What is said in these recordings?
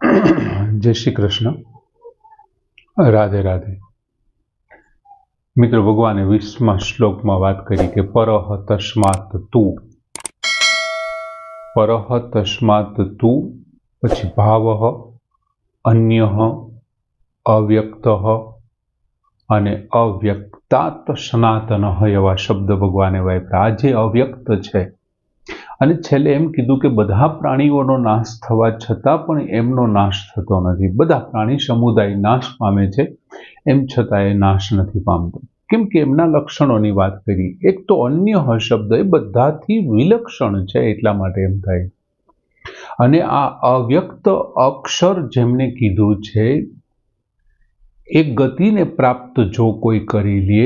जय श्री कृष्ण, राधे राधे। मित्रों, भगवाने 20मा श्लोकमां वात करी के परह तस्मात् तू, परह तस्मात् तू, पछी भावः, अन्यः, अव्यक्तः अने अव्यक्तात् सनातनः एवा शब्द भगवाने वापर्या। आ जे अव्यक्त छे અને છેલ્લે એમ કીધું કે બધા પ્રાણીઓનો નાશ થવા છતાં પણ એમનો નાશ થતો નથી। બધા પ્રાણી સમુદાય નાશ પામે છે, એમ છતાં એ નાશ નથી પામતો, કેમ કે એમના લક્ષણોની વાત કરી। એક તો અન્ય શબ્દ એ બધાથી વિલક્ષણ છે એટલા માટે એમ થાય। અને આ અવ્યક્ત અક્ષર જેમને કીધું છે, એક ગતિને પ્રાપ્ત જો કોઈ કરી લે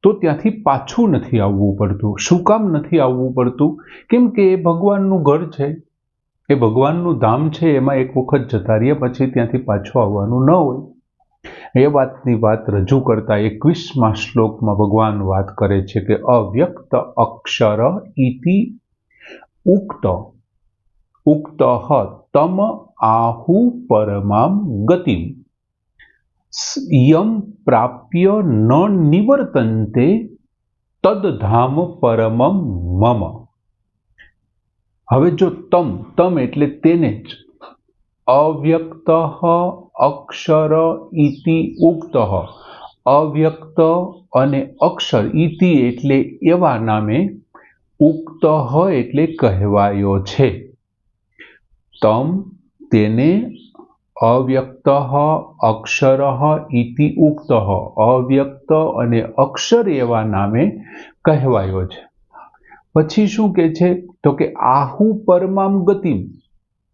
તો ત્યાંથી પાછું નથી આવવું પડતું। શું કામ નથી આવવું પડતું? કેમ કે એ ભગવાનનું ઘર છે, એ ભગવાનનું ધામ છે, એમાં એક વખત જતા રહ્યા પછી ત્યાંથી પાછું આવવાનું ન હોય। એ વાતની વાત રજૂ કરતા 21મા શ્લોકમાં ભગવાન વાત કરે છે કે અવ્યક્ત અક્ષર ઇતિ ઉક્ત ઉક્તઃ તમ આહુ પરમામ ગતિમ યમ પ્રાપ્ય ન નિવર્તન્તે તદ્ધામ પરમમ મમ। હવે જો તમ એટલે તેને જ, અવ્યક્ત અક્ષર ઇતિ ઉક્ત, અવ્યક્ત અને અક્ષર ઇતિ એટલે એવા નામે, ઉક્ત એટલે કહેવાયો છે। તમ તેને, અવ્યક્ત અક્ષર ઇતિ ઉક્ત, અવ્યક્ત અને અક્ષર એવા નામે કહેવાયો છે। પછી શું કે છે? તો કે આહુ પરમામ ગતિમ,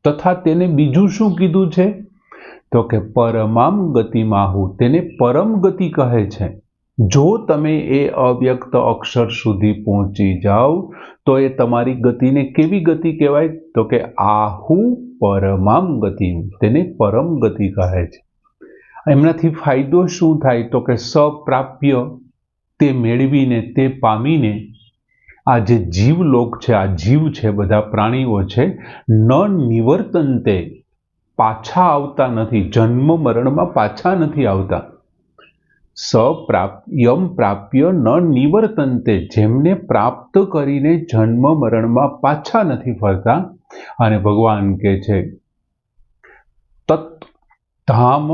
તથા તેને બીજું શું કીધું છે? તો કે પરમામ ગતિમ આહુ, તેને પરમ ગતિ કહે છે। જો તમે એ અવ્યક્ત અક્ષર સુધી પહોંચી જાઓ તો એ તમારી ગતિને કેવી ગતિ કહેવાય? તો કે આહુ પરમામ ગતિમ, તેને પરમ ગતિ કહે છે। એમનાથી ફાયદો શું થાય? તો કે સપ્રાપ્ય, તે મેળવીને, તે પામીને આ જે જીવલોક છે, આ જીવ છે, બધા પ્રાણીઓ છે, ન નિવર્તન્તે, પાછા આવતા નથી, જન્મ મરણમાં પાછા નથી આવતા। સપ્રાપ્યમ પ્રાપ્ય ન નિવર્તન્તે, જેમને પ્રાપ્ત કરીને જન્મ મરણમાં પાછા નથી ફરતા। અને ભગવાન કહે છે તત ધામ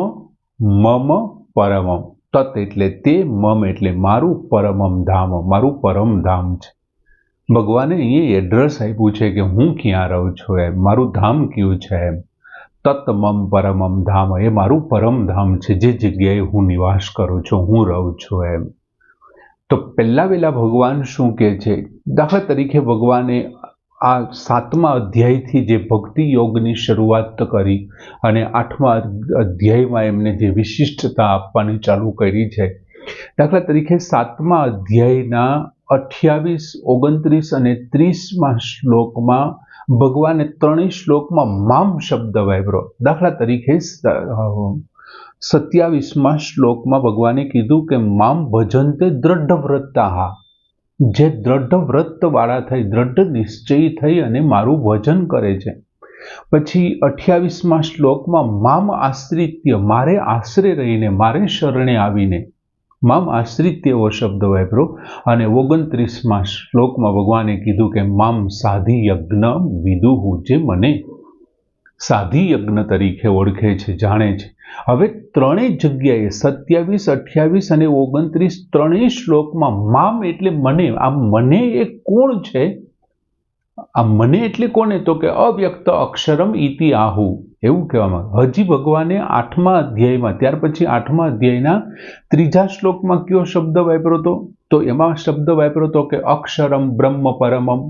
મમ પરમમ, તત એટલે તે, મમ એટલે મારું, પરમમ ધામ, મારું પરમ ધામ છે। ભગવાને અહીંયા એડ્રેસ આપ્યું છે કે હું ક્યાં રહું છું, એમ મારું ધામ કયું છે, એમ તત મમ પરમમ ધામ, એ મારું પરમ ધામ છે, જે જગ્યાએ હું નિવાસ કરું છું, હું રહું છું, એમ। તો પહેલા વહેલા ભગવાન શું કહે છે? દાખલા તરીકે ભગવાને આ 7મા અધ્યાયથી જે ભક્તિ યોગની શરૂઆત કરી અને 8મા અધ્યાયમાં એમને જે વિશિષ્ટતા આપવાની ચાલુ કરી છે, દાખલા તરીકે 7મા અધ્યાયના 28, 29 અને 30મા શ્લોકમાં ભગવાને ત્રણેય શ્લોકમાં મામ શબ્દ વાપર્યો। દાખલા તરીકે 27મા શ્લોકમાં ભગવાને કીધું કે મામ ભજન્તે દ્રઢ વ્રતાહા, જે દ્રઢ વ્રત વાળા થઈ, દ્રઢ નિશ્ચય થઈ અને મારું ભજન કરે છે। પછી 28મા શ્લોકમાં મામ આશ્રિત્ય, મારે આશરે રહીને, મારે શરણે આવીને, મામ આશ્રિત્ય એવો શબ્દ વાપર્યો। અને 29મા શ્લોકમાં ભગવાને કીધું કે મામ સાધિ યજ્ઞ વિદુહુ, જે મને સાધિ યજ્ઞ તરીકે ઓળખે છે, જાણે છે। હવે ત્રણેય જગ્યાએ 27, 28 અને 29 ત્રણેય શ્લોકમાં મામ એટલે મને, આ મને એ કોણ છે? આ મને એટલે કોને? તો કે અવ્યક્ત અક્ષરમ ઇતિ આહુ, એવું કહેવામાં। હજી ભગવાને 8મા અધ્યાયમાં, ત્યાર પછી 8મા અધ્યાયના 3જા શ્લોકમાં કયો શબ્દ વાપર્યો હતો? તો એમાં શબ્દ વાપર્યો હતો કે અક્ષરમ બ્રહ્મ પરમમ,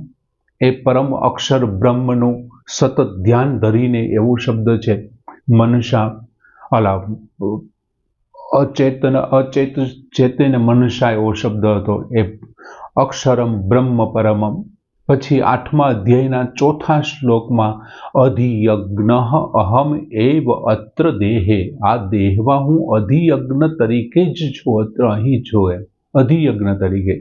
એ પરમ અક્ષર બ્રહ્મનું સતત ધ્યાન ધરીને, એવું શબ્દ છે। મનસા ચેતન મનસા એવો શબ્દ હતો, એ અક્ષરમ બ્રહ્મ પરમમ। પછી 8મા અધ્યાયના 4થા શ્લોકમાં અધિયજ્ઞ અહમ એવ અત્ર દેહે, આ દેહમાં હું અધિયજ્ઞ તરીકે જ છું, અત્ર અહીં છું, એમ અધિયજ્ઞ તરીકે।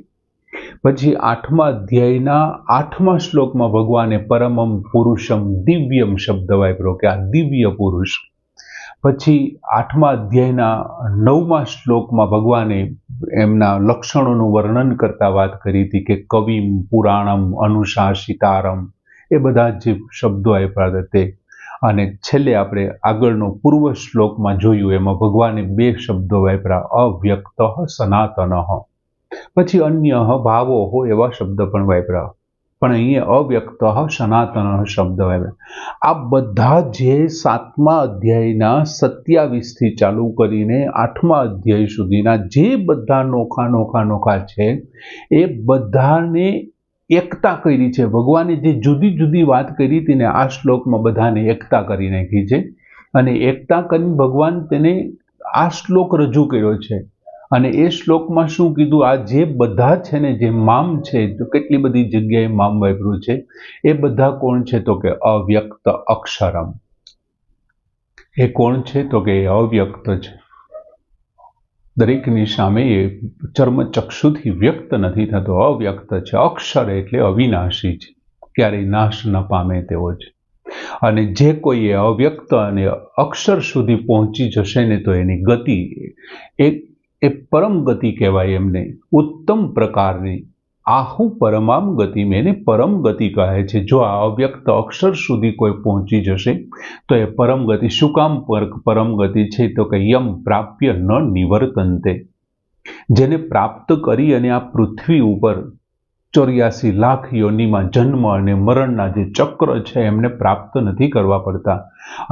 પછી 8મા અધ્યાયના 8મા શ્લોકમાં ભગવાને પરમમ પુરુષમ દિવ્યમ શબ્દ વાપર્યો કે આ દિવ્ય પુરુષ, પછી 8મા અધ્યાયના 9મા શ્લોકમાં ભગવાને એમના લક્ષણોનું વર્ણન કરતા વાત કરી હતી કે કવિમ પુરાણમ અનુશાસિતારમ, એ બધા જે શબ્દો આપ્યા હતા તે. અને છેલ્લે આપણે આગળનો પૂર્વ શ્લોકમાં જોયું એમાં ભગવાને 2 શબ્દો વાપર્યા, અવ્યક્ત સનાતન, પછી અન્ય ભાવો હોય એવા શબ્દ પણ વાપર્યા, પણ અહીંયા અવ્યક્ત સનાતન શબ્દ વાપર્યા. આ બધા જે 7મા અધ્યાયના 27 થી ચાલુ કરીને 8મા અધ્યાય સુધીના જે બધા નોખા છે એ બધાને એકતા કરી છે. ભગવાને જે જુદી જુદી વાત કરી હતી ને આ શ્લોકમાં બધાને એકતા કરી નાખી છે, અને એકતા કરીને ભગવાન તેને આ શ્લોક રજૂ કર્યો છે. અને એ શ્લોકમાં શું કીધું, આ જે બધા છે ને જે મામ છે, તો કેટલી બધી જગ્યાએ મામ વાપર્યું છે, એ બધા કોણ છે તો કે અવ્યક્ત અક્ષરમ. એ કોણ છે તો કે અવ્યક્ત છે, દરેકની સામે એ ચર્મચક્ષુથી વ્યક્ત નથી થતો, અવ્યક્ત છે. અક્ષર એટલે અવિનાશી છે, ક્યારેય નાશ ન પામે તેવો છે. અને જે કોઈ એ અવ્યક્ત અને અક્ષર સુધી પહોંચી જશે ને તો એની ગતિ એ પરમ ગતિ કહેવાય. એમને ઉત્તમ પ્રકારની આહુ પરમામ ગતિ, એને પરમ ગતિ કહે છે. જો આ અવ્યક્ત અક્ષર સુધી કોઈ પહોંચી જશે તો એ પરમ ગતિ. શું કામ પરમ ગતિ છે તો કે યમ પ્રાપ્ય ન નિવર્તન્તે, જેને પ્રાપ્ત કરી અને આ પૃથ્વી ઉપર 84 લાખ યોનિમાં જન્મ અને મરણના જે ચક્ર છે એમને પ્રાપ્ત નથી કરવા પડતા.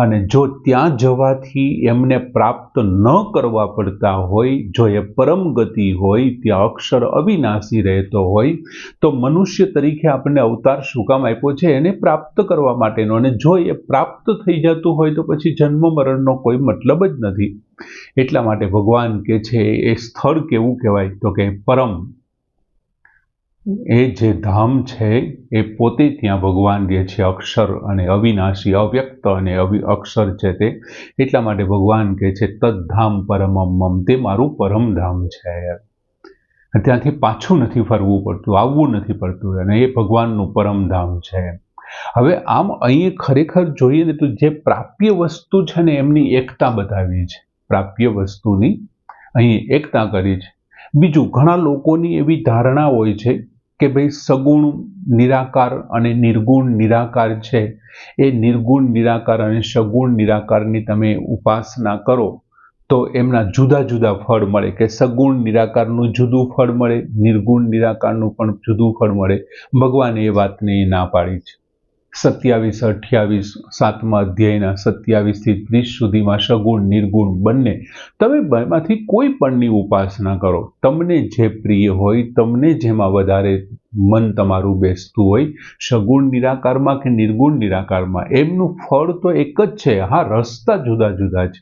અને જો ત્યાં જવાથી એમને પ્રાપ્ત ન કરવા પડતા હોય, જો એ પરમ ગતિ હોય, ત્યાં અક્ષર અવિનાશી રહેતો હોય, તો મનુષ્ય તરીકે આપણને અવતાર શું કામ આપ્યો છે? એને પ્રાપ્ત કરવા માટેનો. અને જો એ પ્રાપ્ત થઈ જતું હોય તો પછી જન્મ મરણનો કોઈ મતલબ જ નથી. એટલા માટે ભગવાન કે છે એ સ્થળ કેવું કહેવાય તો કે પરમ, એ જે ધામ છે એ પોતે ત્યાં ભગવાન રહે છે, અક્ષર અને અવિનાશી, અવ્યક્ત અને અક્ષર છે તે. એટલા માટે ભગવાન કહે છે તદ્ધામ પરમમ, તે મારું પરમધામ છે. ત્યાંથી પાછું નથી ફરવું પડતું, આવવું નથી પડતું, અને એ ભગવાનનું પરમધામ છે. હવે આમ અહીં ખરેખર જોઈએ ને તો જે પ્રાપ્ય વસ્તુ છે ને એમની એકતા બતાવી છે, પ્રાપ્ય વસ્તુની અહીં એકતા કરી છે. બીજું, ઘણા લોકોની એવી ધારણા હોય છે કે ભાઈ સગુણ નિરાકાર અને નિર્ગુણ નિરાકાર છે, એ નિર્ગુણ નિરાકાર અને સગુણ નિરાકારની તમે ઉપાસના કરો તો એમના જુદા જુદા ફળ મળે, કે સગુણ નિરાકારનું જુદું ફળ મળે, નિર્ગુણ નિરાકારનું પણ જુદું ફળ મળે. ભગવાને એ વાતને ના પાડી છે. 27, 28, 7મા અધ્યાયના 27 થી 30 સુધીમાં સગુણ નિર્ગુણ બંને, તમે બેમાંથી કોઈ પણની ઉપાસના કરો, તમને જે પ્રિય હોય, તમને જેમાં વધારે મન તમારું બેસતું હોય, સગુણ નિરાકારમાં કે નિર્ગુણ નિરાકારમાં, એમનું ફળ તો એક જ છે. હા, રસ્તા જુદા જુદા છે.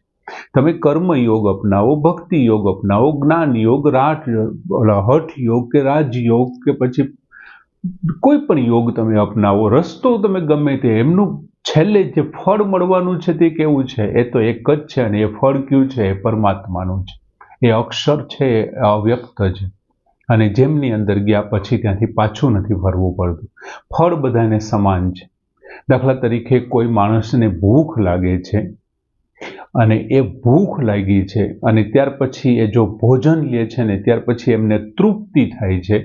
તમે કર્મ યોગ અપનાવો, ભક્તિ યોગ અપનાવો, જ્ઞાન યોગ, હઠ યોગ કે રાજયોગ કે પછી કોઈ પણ યોગ તમે અપનાવો, રસ્તો તમે ગમે તે, એમનું છેલ્લે જે ફળ મળવાનું છે તે કેવું છે? એ તો એક જ છે. અને એ ફળ કયું છે? એ પરમાત્માનું છે. એ અક્ષર છે, એ અવ્યક્ત છે. અને જેમની અંદર ગયા પછી ત્યાંથી પાછું નથી ફરવું પડતું. ફળ બધાને સમાન છે. દાખલા તરીકે કોઈ માણસને ભૂખ લાગે છે અને એ ભૂખ લાગી છે અને ત્યાર પછી એ જો ભોજન લે છે ને ત્યાર પછી એમને તૃપ્તિ થાય છે,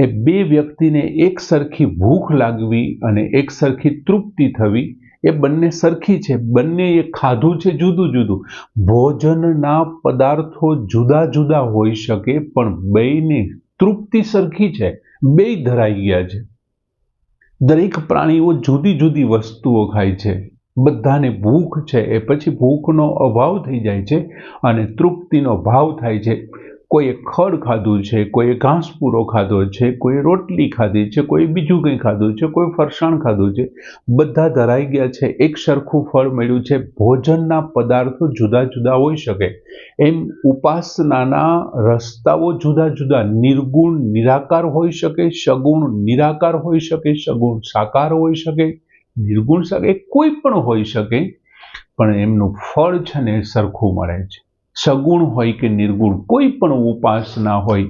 એ બે વ્યક્તિને એક સરખી ભૂખ લાગવી અને એક સરખી તૃપ્તિ થવી એ બંને સરખી છે. બંને એ ખાધું છે જુદું જુદું. ભોજનના પદાર્થો જુદા જુદા હોઈ શકે પણ બેયની તૃપ્તિ સરખી છે, બેય ધરાઈ ગયા છે. દરેક પ્રાણીઓ જુદી જુદી વસ્તુઓ ખાય છે. બધાને ભૂખ છે, એ પછી ભૂખનો અભાવ થઈ જાય છે અને તૃપ્તિનો ભાવ થાય છે. કોઈએ ખડ ખાધું છે, કોઈએ ઘાસપૂરો ખાધો છે, કોઈ રોટલી ખાધી છે, કોઈ બીજું કંઈ ખાધું છે, કોઈ ફરસાણ ખાધું છે, બધા ધરાઈ ગયા છે, એક સરખું ફળ મળ્યું છે. ભોજનના પદાર્થો જુદા જુદા હોઈ શકે, એમ ઉપાસનાના રસ્તાઓ જુદા જુદા, નિર્ગુણ નિરાકાર હોઈ શકે, સગુણ નિરાકાર હોઈ શકે, સગુણ સાકાર હોઈ શકે, નિર્ગુણ સાકાર, કોઈ પણ હોઈ શકે, પણ એમનું ફળ છે ને સરખું મળે છે. સગુણ હોય કે નિર્ગુણ, કોઈ પણ ઉપાસના હોય,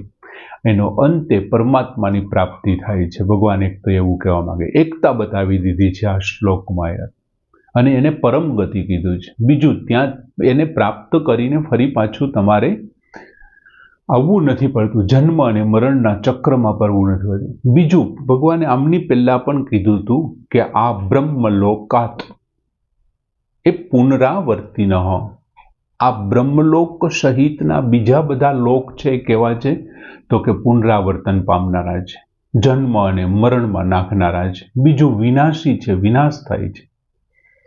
એનો અંતે પરમાત્માની પ્રાપ્તિ થાય છે. ભગવાન એક તો એવું કહેવા માંગે, એકતા બતાવી દીધી છે આ શ્લોકમાં. યાર, અને એને પરમ ગતિ કીધું છે. બીજું, ત્યાં એને પ્રાપ્ત કરીને ફરી પાછું તમારે આવવું નથી પડતું, જન્મ અને મરણના ચક્રમાં પડવું નથી પડતું. બીજું, ભગવાને આમની પહેલા પણ કીધું હતું કે આ બ્રહ્મલોકાત એ પુનરાવર્તિન, આ બ્રહ્મલોક સહિતના બીજા બધા લોક છે કેવા છે તો કે પુનરાવર્તન પામનારા છે, જન્મ અને મરણમાં નાખનારા છે. બીજું, વિનાશી છે, વિનાશ થાય છે.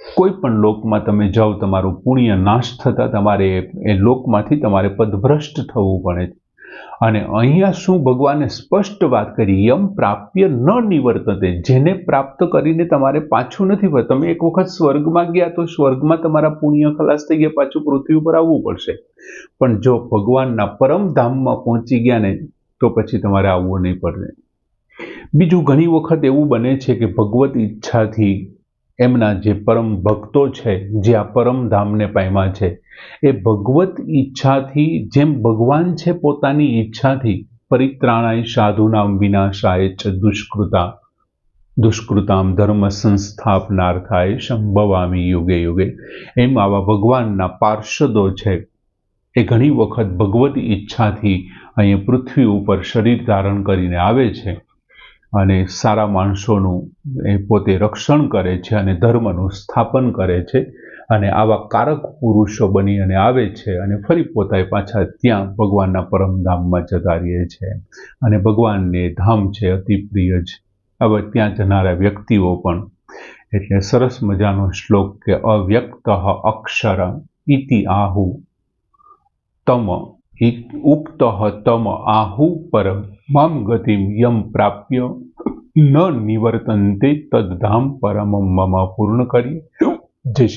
કોઈ પણ લોકમાં તમે જાઓ, તમારું પુણ્ય નાશ થતા તમારે એ લોકમાંથી તમારે પદભ્રષ્ટ થવું પડે છે. અને અહીંયા શું ભગવાને સ્પષ્ટ વાત કરી, યમ પ્રાપ્ય ન નિવર્તતે, જેને પ્રાપ્ત કરીને તમારે પાછું નથી પડતું. તમે એક વખત સ્વર્ગમાં ગયા તો સ્વર્ગમાં તમારા પુણ્ય ખલાસ થઈ ગયા, પાછું પૃથ્વી ઉપર આવવું પડશે. પણ જો ભગવાનના પરમધામમાં પહોંચી ગયા ને તો પછી તમારે આવવું નહીં પડે. બીજું, ઘણી વખત એવું બને છે કે ભગવત ઈચ્છાથી એમના જે પરમ ભક્તો છે, જે આ પરમધામને પામ્યા છે, એ ભગવત ઈચ્છાથી, જેમ ભગવાન છે પોતાની ઈચ્છાથી પરિત્રાણાય સાધુનામ વિનાશાય ચ દુષ્કૃતામ ધર્મ સંસ્થાપનાર્થાય સંભવામી યુગે યુગે, એમ આવા ભગવાનના પાર્ષદો છે એ ઘણી વખત ભગવત ઈચ્છાથી અહીંયા પૃથ્વી ઉપર શરીર ધારણ કરીને આવે છે અને સારા માણસોનું એ પોતે રક્ષણ કરે છે અને ધર્મનું સ્થાપન કરે છે. અને આવા કારક પુરુષો બની અને આવે છે અને ફરી પોતાએ પાછા ત્યાં ભગવાનના પરમધામમાં જતા રહે છે. અને ભગવાનને ધામ છે અતિ પ્રિય છે. હવે ત્યાં જનારા વ્યક્તિઓ પણ, એટલે સરસ મજાનો શ્લોક કે અવ્યક્ત અક્ષર ઇતિ આહુ તમ ઉક્ત તમ આહુ પરમ મામ ગતિમ યમ પ્રાપ્ય ન નિવર્તન્તે તદ્ધામ પરમમ મમ. પૂર્ણ કરીએ. જય શ્રી